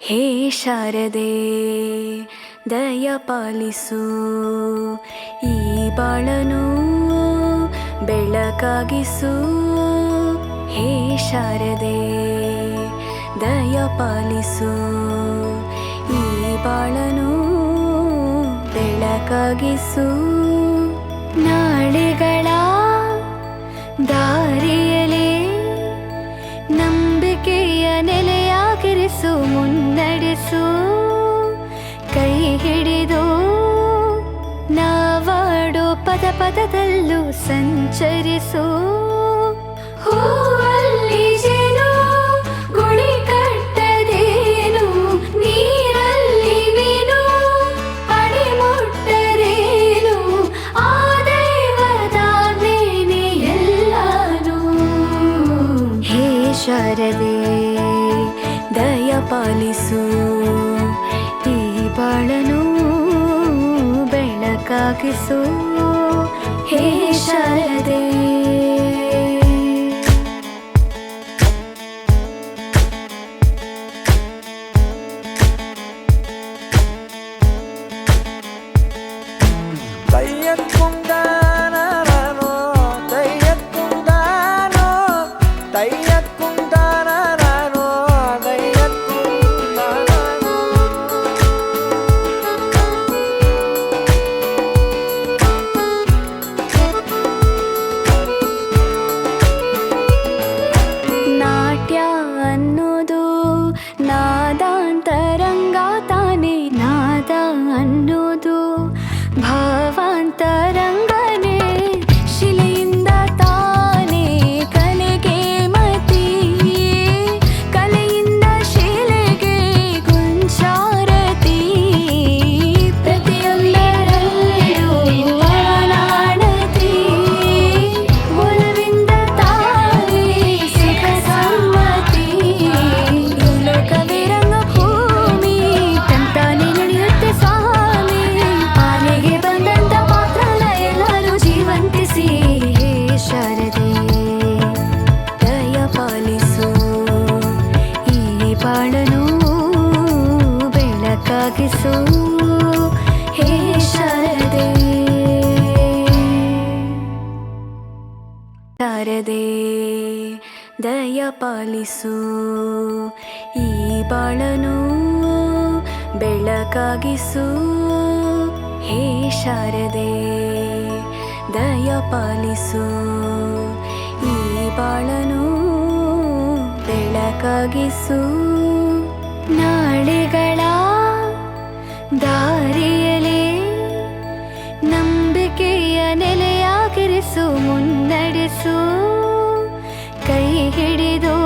ಹೇ ಶಾರದೆ ದಯ ಪಾಲಿಸು, ಈ ಬಾಳನು ಬೆಳಕಾಗಿಸು. ಹೇ ಶಾರದೆ ದಯ ಪಾಲಿಸು, ಈ ಬಾಳನು ಬೆಳಕಾಗಿಸು. ನಾಳೆಗಳ ದಾರಿಯಲಿ ನಂಬಿಕೆಯ ನೆಲೆಯಾಗಿರಿಸು, ಮುನ್ನಡೆಸು. ಕೈ ಹಿಡಿದು ನಾವಾಡೋ ಪದ ಪದದಲ್ಲೂ ಸಂಚರಿಸು. ಹೂವಲ್ಲಿ ಜೇನು ಗುಳಿ ಕಟ್ಟದೇನು, ನೀರಲ್ಲಿ ಮೀನು ಅಡಿ ಮುಟ್ಟರೇನು, ಆ ದೈವದಾಜ್ಞೆನೇ ಎಲ್ಲಾನು. ಹೇ ಶಾರದೆ ದಯ ಪಾಲಿಸು, ಈ ಬಾಳನು ಬೆಳಕಾಗಿಸು. ಹೇ ಶಾರದೆ ಅನ್ನೋದು ನಾದಾಂತರಂಗ ತಾನೆ, ನಾದ ಅನ್ನೋದು ಭಾವಾಂತರಂಗನೇ. ಶಿಲೆಯಿಂದ ತಾನೇ ಕಲೆಗೆ ಮತಿ, ಕಲೆಯಿಂದ ಶಿಲೆಗೆ ಗುಂಚಾರತಿ. ಪ್ರತಿಯೊಂದರಲ್ಲೂ ನಾಣತಿ, ಒಲವಿಂದ ತಾನೇ ಸುಖ ಸಮ್ಮತಿ. ಲೋಕವಿರಂಗ ಭೂಮಿ ತಂತಾನೆ ನಡೆಯುತ್ತೆ ಸ್ವಾಮಿ, ಪಾಲಿಗೆ ಬಂದಂತ ಮಾತ್ರಲ್ಲ ಎಲ್ಲರೂ ಜೀವಂತಿಸಿ. ಹೇ ಶಾರದೆ ದಯ ಪಾಲಿಸು, ಈ ಬಾಳನು ಬೆಳಕಾಗಿಸು. ಹೇ ಶಾರದೆ ಶಾರದೆ ದಯ ಪಾಲಿಸು, ಈ ಬಾಳನು ಬೆಳಕಾಗಿಸು. ಹೇ ಶಾರದೆ ದಯ ಪಾಲಿಸು, ಈ ಬಾಳನು ಬೆಳಕಾಗಿಸು. ನಾಳೆಗಳ ದಾರಿಯಲಿ ನಂಬಿಕೆಯ ನೆಲೆಯಾಗಿರಿಸು, ಮುನ್ನಡೆಸು. ಕೈ ಹಿಡಿದು